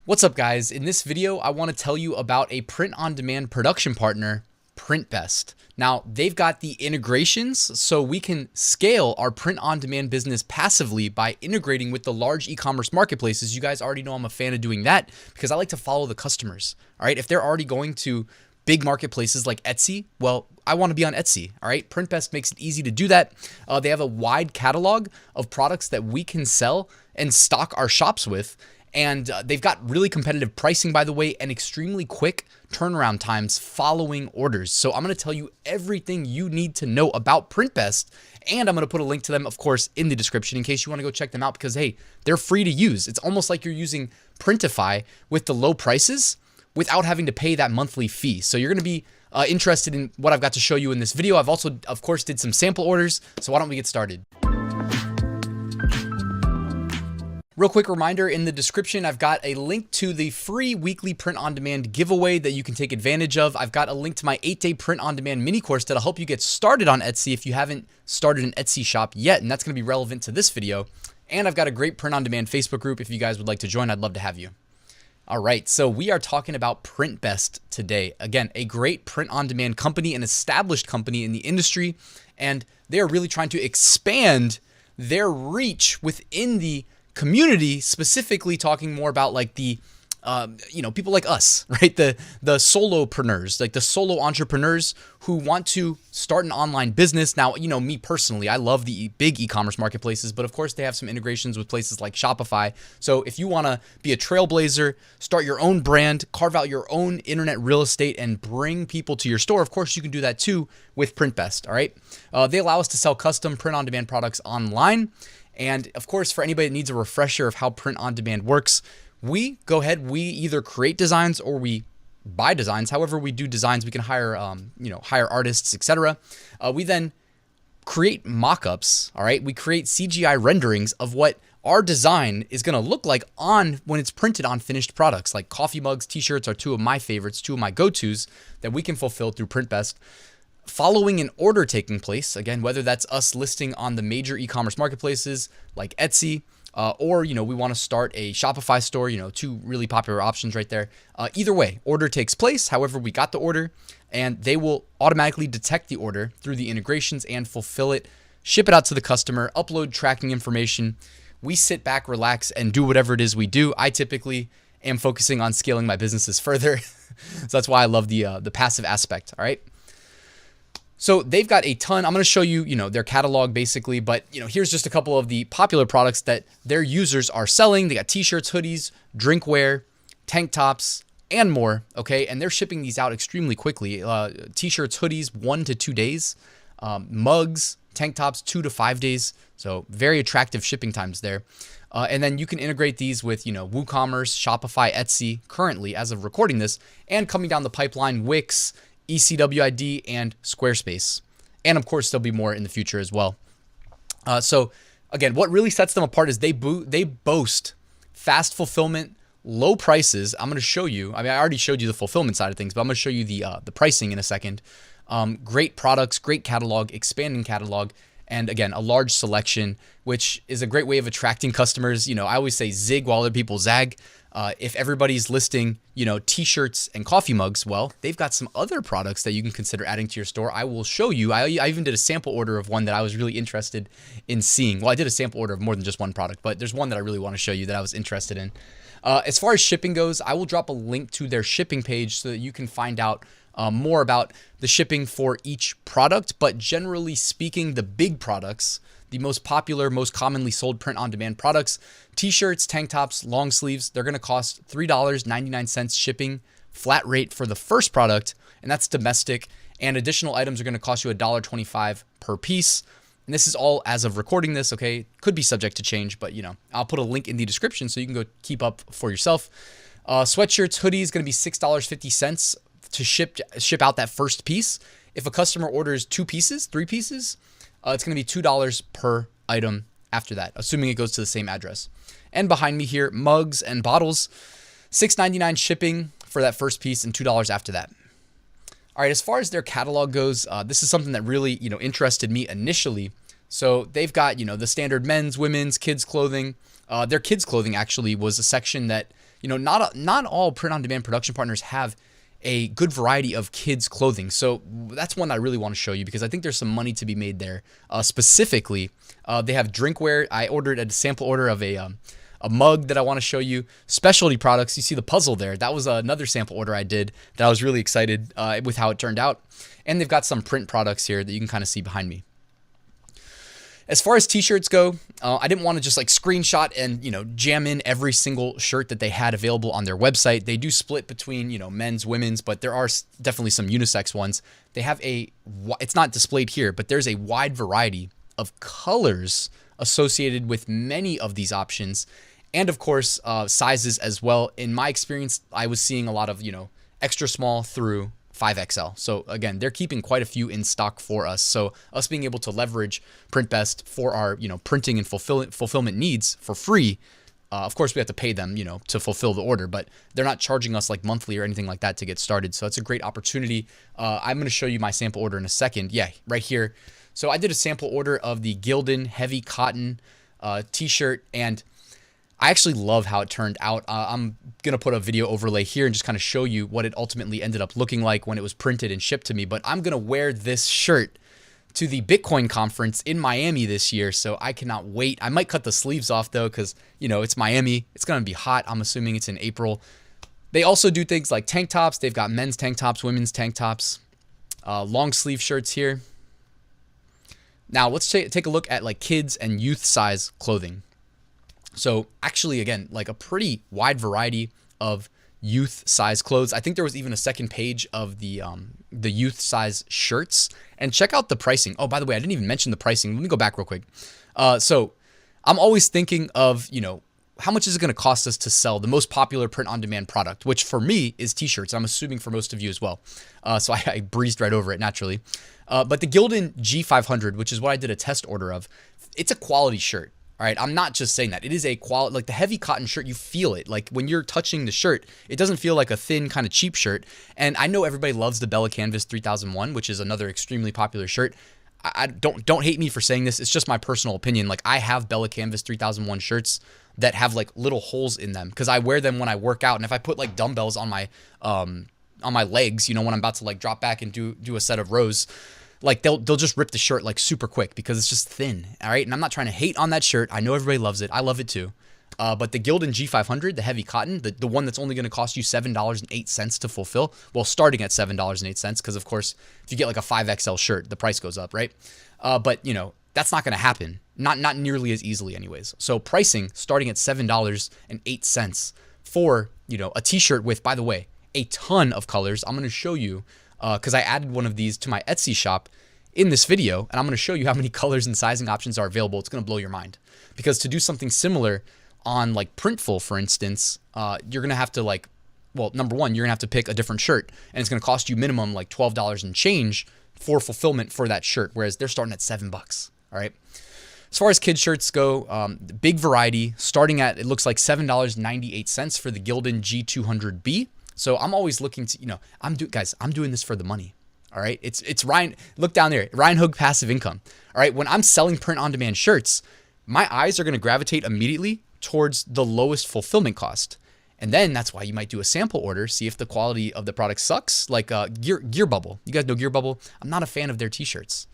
What's up, guys? In this video, I want to tell you about a print-on-demand production partner, Printbest. Now, they've got the integrations so we can scale our print-on-demand business passively by integrating with the large e-commerce marketplaces. You guys already know I'm a fan of doing that because I like to follow the customers. All right, if they're already going to big marketplaces like Etsy, well, I want to be on Etsy. All right, Printbest makes it easy to do that. They have a wide catalog of products that we can sell and stock our shops with. And they've got really competitive pricing, by the way, and extremely quick turnaround times following orders. So I'm going to tell you everything you need to know about Printbest, and I'm going to put a link to them, of course, in the description in case you want to go check them out because, hey, they're free to use. It's almost like you're using Printify with the low prices without having to pay that monthly fee. So you're going to be interested in what I've got to show you in this video. I've also, of course, did some sample orders. So why don't we get started? Real quick reminder, in the description, I've got a link to the free weekly print-on-demand giveaway that you can take advantage of. I've got a link to my 8-day print-on-demand mini course that'll help you get started on Etsy if you haven't started an Etsy shop yet, and that's going to be relevant to this video. And I've got a great print-on-demand Facebook group. If you guys would like to join, I'd love to have you. All right, so we are talking about Printbest today. Again, a great print-on-demand company, an established company in the industry, and they are really trying to expand their reach within the community, specifically talking more about like the people like us, right? The solopreneurs, like the solo entrepreneurs who want to start an online business. Now, me personally, I love the big e-commerce marketplaces, but of course they have some integrations with places like Shopify. So if you want to be a trailblazer, start your own brand, carve out your own internet real estate and bring people to your store, of course you can do that too with Printbest. All right. They allow us to sell custom print-on-demand products online. And of course, for anybody that needs a refresher of how print-on-demand works, we either create designs or we buy designs. However we do designs, we can hire artists, etc. We then create mock-ups, all right? We create CGI renderings of what our design is going to look like when it's printed on finished products. Like coffee mugs, t-shirts are two of my favorites, two of my go-tos that we can fulfill through Printbest. Following an order taking place, again, whether that's us listing on the major e-commerce marketplaces like Etsy, or, we want to start a Shopify store, two really popular options right there. Either way, order takes place. However, we got the order and they will automatically detect the order through the integrations and fulfill it, ship it out to the customer, upload tracking information. We sit back, relax, and do whatever it is we do. I typically am focusing on scaling my businesses further. So that's why I love the passive aspect. All right. So they've got a ton. I'm going to show you, their catalog basically, but here's just a couple of the popular products that their users are selling. They got t-shirts, hoodies, drinkware, tank tops, and more. Okay. And they're shipping these out extremely quickly. T-shirts, hoodies, 1 to 2 days, mugs, tank tops, 2 to 5 days. So very attractive shipping times there. And then you can integrate these with, WooCommerce, Shopify, Etsy currently as of recording this, and coming down the pipeline, Wix, ECWID, and Squarespace. And of course, there'll be more in the future as well. So again, what really sets them apart is they boast fast fulfillment, low prices. I'm going to show you, I already showed you the fulfillment side of things, but I'm going to show you the pricing in a second. Great products, great catalog, expanding catalog, and again, a large selection, which is a great way of attracting customers. I always say zig while other people zag. If everybody's listing, t-shirts and coffee mugs, well, they've got some other products that you can consider adding to your store. I will show you. I even did a sample order of one that I was really interested in seeing. Well, I did a sample order of more than just one product, but there's one that I really want to show you that I was interested in. As far as shipping goes, I will drop a link to their shipping page so that you can find out more about the shipping for each product. But generally speaking, the big products, the most popular, most commonly sold print-on-demand products, t-shirts, tank tops, long sleeves, they're going to cost $3.99 shipping, flat rate for the first product, and that's domestic. And additional items are going to cost you $1.25 per piece. And this is all as of recording this, okay? Could be subject to change, but I'll put a link in the description so you can go keep up for yourself. Sweatshirts, hoodies, going to be $6.50 to ship out that first piece. If a customer orders 2 pieces, 3 pieces, it's going to be $2 per item after that, assuming it goes to the same address. And behind me here, mugs and bottles, $6.99 shipping for that first piece and $2 after that. All right, as far as their catalog goes, this is something that really, interested me initially. So they've got, the standard men's, women's, kids clothing. Their kids clothing actually was a section that not all print-on-demand production partners have a good variety of kids clothing. So that's one I really want to show you because I think there's some money to be made there. Specifically, they have drinkware. I ordered a sample order of a mug that I want to show you. Specialty products. You see the puzzle there. That was another sample order I did that I was really excited with how it turned out. And they've got some print products here that you can kind of see behind me. As far as t-shirts go, I didn't want to just like screenshot and, jam in every single shirt that they had available on their website. They do split between, men's, women's, but there are definitely some unisex ones. They have it's not displayed here, but there's a wide variety of colors associated with many of these options. And of course, sizes as well. In my experience, I was seeing a lot of, extra small through 5XL. So again, they're keeping quite a few in stock for us. So us being able to leverage Printbest for our, printing and fulfillment needs for free. Of course, we have to pay them, to fulfill the order, but they're not charging us like monthly or anything like that to get started. So it's a great opportunity. I'm going to show you my sample order in a second. Yeah, right here. So I did a sample order of the Gildan heavy cotton t-shirt, and I actually love how it turned out. I'm going to put a video overlay here and just kind of show you what it ultimately ended up looking like when it was printed and shipped to me. But I'm going to wear this shirt to the Bitcoin conference in Miami this year, so I cannot wait. I might cut the sleeves off though because, it's Miami. It's going to be hot. I'm assuming it's in April. They also do things like tank tops. They've got men's tank tops, women's tank tops, long sleeve shirts here. Now let's take a look at like kids and youth size clothing. So actually, again, like a pretty wide variety of youth size clothes. I think there was even a second page of the youth size shirts. And check out the pricing. Oh, by the way, I didn't even mention the pricing. Let me go back real quick. So I'm always thinking of, how much is it going to cost us to sell the most popular print-on-demand product, which for me is t-shirts. I'm assuming for most of you as well. So I breezed right over it naturally. But the Gildan G500, which is what I did a test order of, it's a quality shirt. All right, I'm not just saying that. It is a quality, like the heavy cotton shirt, you feel it. Like when you're touching the shirt, it doesn't feel like a thin kind of cheap shirt. And I know everybody loves the Bella Canvas 3001, which is another extremely popular shirt. I don't hate me for saying this. It's just my personal opinion. Like I have Bella Canvas 3001 shirts that have like little holes in them because I wear them when I work out. And if I put like dumbbells on my legs, when I'm about to like drop back and do a set of rows, like they'll just rip the shirt like super quick because it's just thin. All right. And I'm not trying to hate on that shirt. I know everybody loves it. I love it too. But the Gildan G500, the heavy cotton, the one that's only going to cost you $7.08 to fulfill. Well, starting at $7.08, because of course, if you get like a 5XL shirt, the price goes up, right? But that's not going to happen. Not nearly as easily anyways. So pricing starting at $7.08 for, a t-shirt with, by the way, a ton of colors. I'm going to show you because I added one of these to my Etsy shop in this video, and I'm going to show you how many colors and sizing options are available. It's going to blow your mind because to do something similar on like Printful, for instance, you're going to have to number one, you're going to have to pick a different shirt, and it's going to cost you minimum like $12 and change for fulfillment for that shirt, whereas they're starting at $7. All right. As far as kids shirts go, big variety starting at, it looks like $7.98 for the Gildan G200B. So I'm always looking to, I'm doing this for the money. All right. It's Ryan. Look down there. Ryan Hogue passive income. All right. When I'm selling print on demand shirts, my eyes are going to gravitate immediately towards the lowest fulfillment cost. And then that's why you might do a sample order, see if the quality of the product sucks. Like Gear Bubble. You guys know Gear Bubble? I'm not a fan of their t-shirts.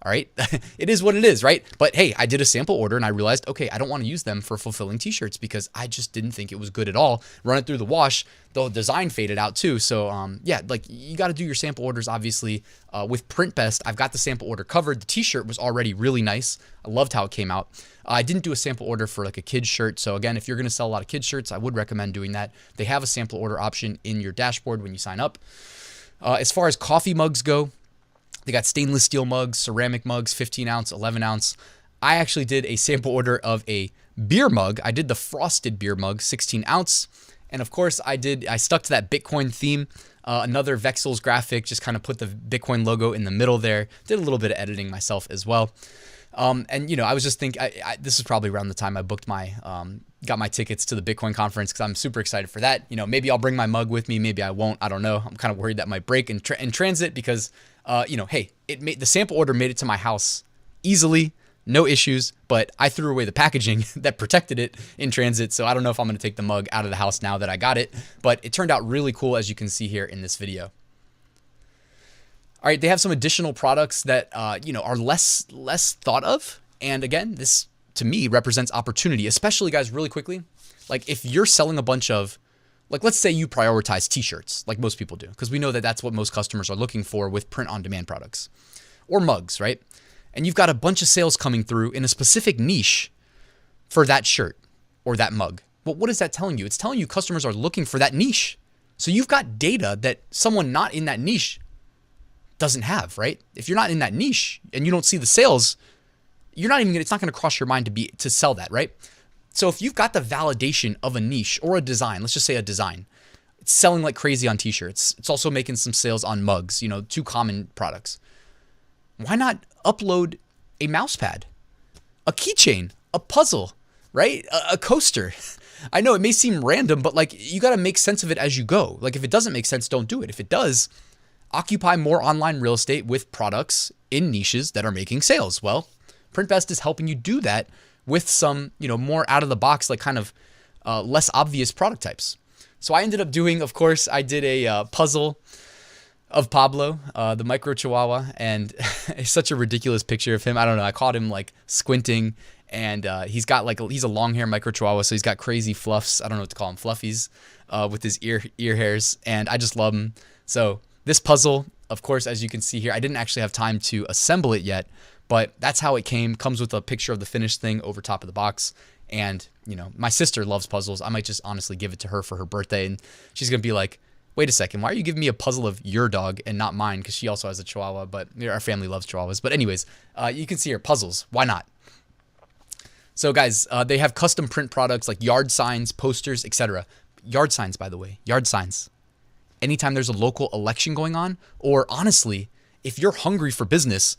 All right. It is what it is, right? But hey, I did a sample order and I realized, okay, I don't want to use them for fulfilling t-shirts because I just didn't think it was good at all. Run it through the wash, the design faded out too. So yeah, like you got to do your sample orders, obviously. With Printbest, I've got the sample order covered. The t-shirt was already really nice. I loved how it came out. I didn't do a sample order for like a kid's shirt. So again, if you're going to sell a lot of kids shirts, I would recommend doing that. They have a sample order option in your dashboard when you sign up. As far as coffee mugs go, they got stainless steel mugs, ceramic mugs, 15 ounce, 11 ounce. I actually did a sample order of a beer mug. I did the frosted beer mug, 16 ounce. And of course I stuck to that Bitcoin theme. Another Vexels graphic, just kind of put the Bitcoin logo in the middle there. Did a little bit of editing myself as well. And I was just thinking, this is probably around the time I booked got my tickets to the Bitcoin conference because I'm super excited for that. Maybe I'll bring my mug with me. Maybe I won't. I don't know. I'm kind of worried that might break in transit because, hey, the sample order made it to my house easily. no issues, but I threw away the packaging that protected it in transit. So I don't know if I'm going to take the mug out of the house now that I got it, but it turned out really cool, as you can see here in this video. All right, they have some additional products that, are less thought of. And again, this to me represents opportunity, especially guys, really quickly. Like if you're selling a bunch of, like, let's say you prioritize t-shirts like most people do, because we know that that's what most customers are looking for with print on demand products or mugs, right? And you've got a bunch of sales coming through in a specific niche for that shirt or that mug. Well, what is that telling you? It's telling you customers are looking for that niche. So you've got data that someone not in that niche doesn't have, right? If you're not in that niche and you don't see the sales, you're not even gonna, it's not going to cross your mind to sell that, right? So if you've got the validation of a niche or a design, let's just say a design, it's selling like crazy on t-shirts. It's also making some sales on mugs, two common products. Why not upload a mouse pad, a keychain, a puzzle, right? A coaster. I know it may seem random, but like you got to make sense of it as you go. Like if it doesn't make sense, don't do it. If it does, occupy more online real estate with products in niches that are making sales. Well, Printbest is helping you do that with some, more out of the box, like kind of less obvious product types. So I ended up doing, of course, I did a puzzle of Pablo, the micro chihuahua, and it's such a ridiculous picture of him. I don't know. I caught him like squinting, and he's a long hair micro chihuahua, so he's got crazy fluffs. I don't know what to call them, fluffies, with his ear hairs, and I just love him. So this puzzle, of course, as you can see here, I didn't actually have time to assemble it yet, but that's how it came. Comes with a picture of the finished thing over top of the box. And, my sister loves puzzles. I might just honestly give it to her for her birthday. And she's going to be like, wait a second, why are you giving me a puzzle of your dog and not mine? Because she also has a chihuahua, but our family loves chihuahuas. But anyways, you can see here, puzzles. Why not? So guys, they have custom print products like yard signs, posters, etc. Yard signs, by the way, yard signs. Anytime there's a local election going on, or honestly, if you're hungry for business,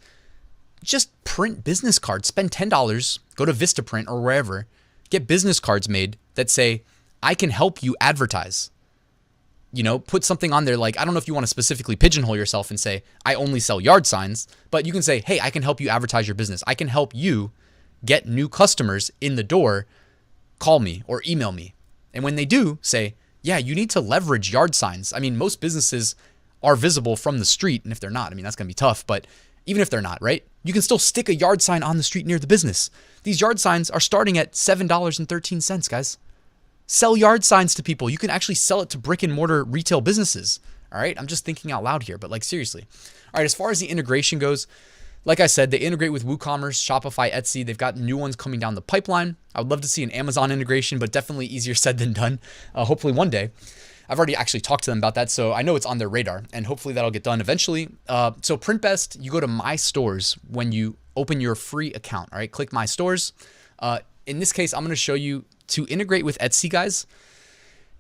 just print business cards. Spend $10, go to Vistaprint or wherever, get business cards made that say, I can help you advertise. Put something on there like, I don't know if you want to specifically pigeonhole yourself and say, I only sell yard signs, but you can say, hey, I can help you advertise your business. I can help you get new customers in the door. Call me or email me. And when they do, say, yeah, you need to leverage yard signs. I mean, most businesses are visible from the street. And if they're not, that's going to be tough. But even if they're not, right? You can still stick a yard sign on the street near the business. These yard signs are starting at $7.13, guys. Sell yard signs to people. You can actually sell it to brick and mortar retail businesses. All right. I'm just thinking out loud here, but like seriously. All right. As far as the integration goes, like I said, they integrate with WooCommerce, Shopify, Etsy. They've got new ones coming down the pipeline. I would love to see an Amazon integration, but definitely easier said than done. Hopefully one day. I've already actually talked to them about that, so I know it's on their radar, and hopefully that'll get done eventually. So Printbest, you go to My Stores when you open your free account. All right, click My Stores. In this case, I'm going to show you to integrate with Etsy, guys.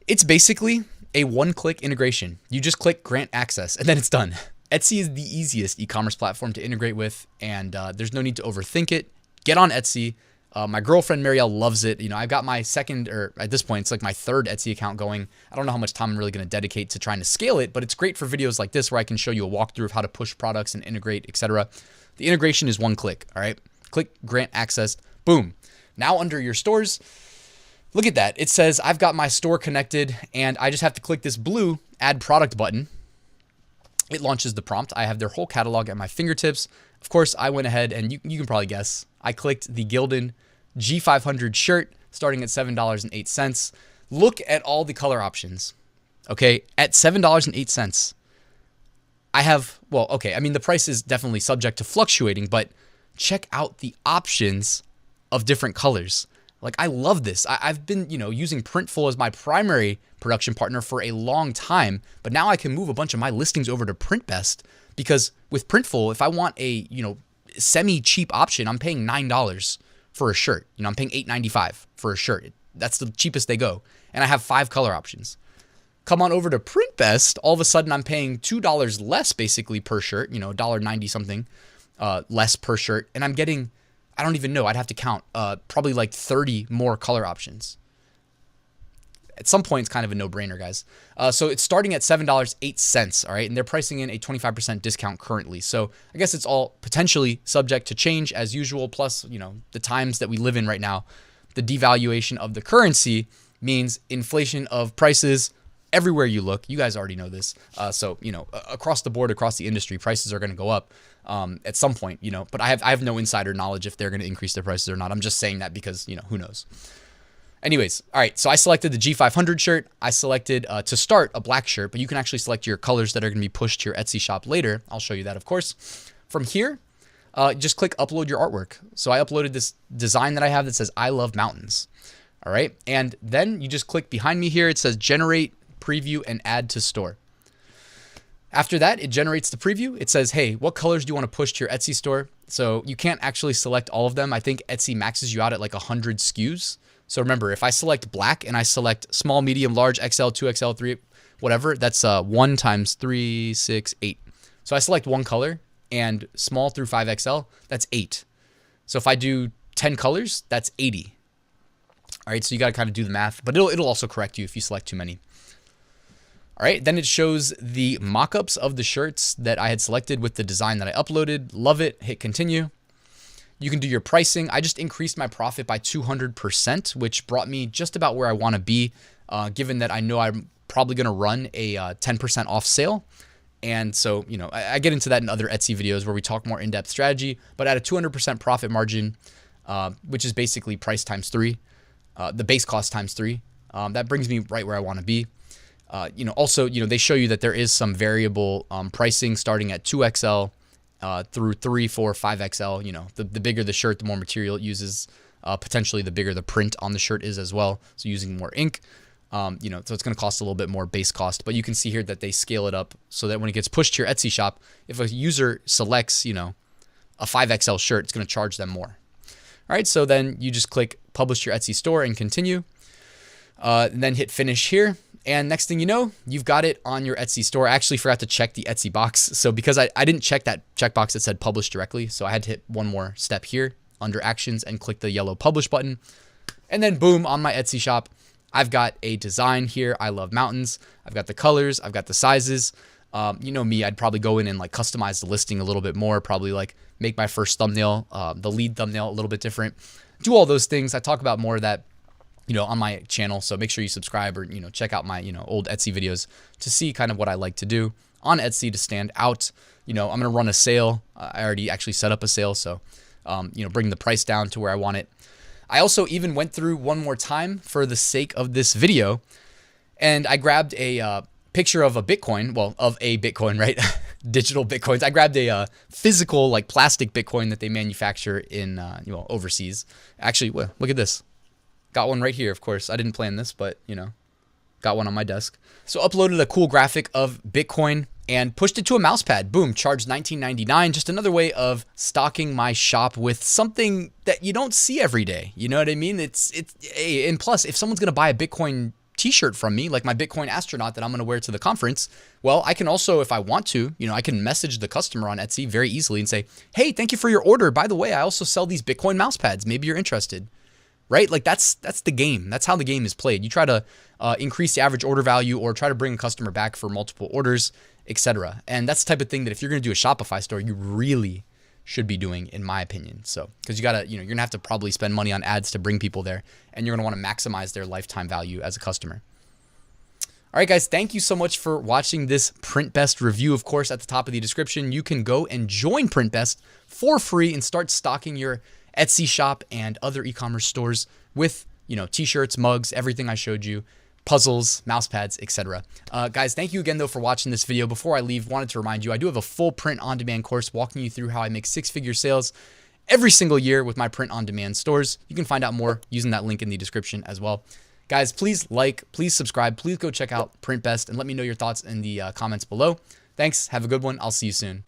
It's basically a one-click integration. You just click Grant Access, and then it's done. Etsy is the easiest e-commerce platform to integrate with, and there's no need to overthink it. Get on Etsy. My girlfriend Marielle loves it. I've got my second, or at this point, it's like my third Etsy account going. I don't know how much time I'm really going to dedicate to trying to scale it, but it's great for videos like this where I can show you a walkthrough of how to push products and integrate, etc. The integration is one click. All right, click Grant Access. Boom. Now under your stores, look at that. It says I've got my store connected, and I just have to click this blue Add Product button. It launches the prompt. I have their whole catalog at my fingertips. Of course, I went ahead and you can probably guess. I clicked the Gildan G500 shirt starting at $7.08. Look at all the color options. Okay, at $7.08. I have, the price is definitely subject to fluctuating, but check out the options of different colors. Like, I love this. I've been, using Printful as my primary production partner for a long time, but now I can move a bunch of my listings over to Printbest because with Printful, if I want a, semi-cheap option, I'm paying $9 for a shirt. I'm paying $8.95 for a shirt. That's the cheapest they go. And I have 5 color options. Come on over to Printbest, all of a sudden I'm paying $2 less basically per shirt, $1.90 something less per shirt. And I'm getting, I don't even know, I'd have to count, probably like 30 more color options. at some point, it's kind of a no-brainer, guys. So it's starting at $7.08, all right? And they're pricing in a 25% discount currently. So I guess it's all potentially subject to change as usual. Plus, you know, the times that we live in right now, the devaluation of the currency means inflation of prices everywhere you look. You guys already know this. So, you know, across the board, across the industry, prices are going to go up at some point, you know, but I have no insider knowledge if they're going to increase their prices or not. I'm just saying that because, you know, who knows? Anyways, all right, so I selected the G500 shirt. I selected, to start, a black shirt, but you can actually select your colors that are going to be pushed to your Etsy shop later. I'll show you that, of course. From here, just click upload your artwork. So I uploaded this design that I have that says, I love mountains. All right, and then you just click behind me here. It says generate, preview, and add to store. After that, it generates the preview. It says, hey, what colors do you want to push to your Etsy store? So you can't actually select all of them. I think Etsy maxes you out at like 100 SKUs. So remember, if I select black and I select small, medium, large, XL, 2XL, 3, whatever, that's 1 times 3, 6, 8. So I select one color, and small through 5XL, that's 8. So if I do 10 colors, that's 80. All right, so you got to kind of do the math, but it'll also correct you if you select too many. All right, then it shows the mock-ups of the shirts that I had selected with the design that I uploaded. Love it. Hit continue. You can do your pricing. I just increased my profit by 200%, which brought me just about where I want to be, given that I know I'm probably going to run a 10% off sale. And so, you know, I get into that in other Etsy videos where we talk more in-depth strategy, but at a 200% profit margin, which is basically price times 3, the base cost times 3, that brings me right where I want to be. You know, also, you know, they show you that there is some variable pricing starting at 2XL through 3, 4, 5XL. You know, the bigger the shirt, the more material it uses. Potentially the bigger the print on the shirt is as well. So using more ink, you know, so it's going to cost a little bit more base cost. But you can see here that they scale it up so that when it gets pushed to your Etsy shop, if a user selects, you know, a 5XL shirt, it's going to charge them more. All right, so then you just click publish to your Etsy store and continue. And then hit finish here. And next thing you know, you've got it on your Etsy store. I actually forgot to check the Etsy box. So because I didn't check that checkbox that said publish directly, so I had to hit one more step here under actions and click the yellow publish button. And then boom, on my Etsy shop, I've got a design here. I love mountains. I've got the colors. I've got the sizes. You know me, I'd probably go in and like customize the listing a little bit more, probably like make my first thumbnail, the lead thumbnail a little bit different. Do all those things. I talk about more of that, you know, on my channel. So make sure you subscribe or, you know, check out my, you know, old Etsy videos to see kind of what I like to do on Etsy to stand out. You know, I'm going to run a sale. I already actually set up a sale. So, you know, bring the price down to where I want it. I also even went through one more time for the sake of this video, and I grabbed a picture of a Bitcoin, well, of a Bitcoin, right? Digital Bitcoins. I grabbed a physical, like plastic Bitcoin that they manufacture in, you know, overseas. Actually, well, look at this. Got one right here, of course. I didn't plan this, but, you know, got one on my desk. So uploaded a cool graphic of Bitcoin and pushed it to a mouse pad. Boom, charged $19.99. Just another way of stocking my shop with something that you don't see every day. You know what I mean? And plus, if someone's going to buy a Bitcoin t-shirt from me, like my Bitcoin astronaut that I'm going to wear to the conference, well, I can also, if I want to, you know, I can message the customer on Etsy very easily and say, hey, thank you for your order. By the way, I also sell these Bitcoin mouse pads. Maybe you're interested. Right? Like that's the game. That's how the game is played. You try to increase the average order value or try to bring a customer back for multiple orders, etc. And that's the type of thing that if you're going to do a Shopify store, you really should be doing, in my opinion. So, because you got to, you know, you're going to have to probably spend money on ads to bring people there, and you're going to want to maximize their lifetime value as a customer. All right, guys, thank you so much for watching this Printbest review. Of course, at the top of the description, you can go and join Printbest for free and start stocking your Etsy shop and other e-commerce stores with, you know, t-shirts, mugs, everything I showed you, puzzles, mouse pads, etc. Guys, thank you again, though, for watching this video. Before I leave, wanted to remind you, I do have a full print-on-demand course walking you through how I make six-figure sales every single year with my print-on-demand stores. You can find out more using that link in the description as well. Guys, please like, please subscribe, please go check out Printbest and let me know your thoughts in the comments below. Thanks. Have a good one. I'll see you soon.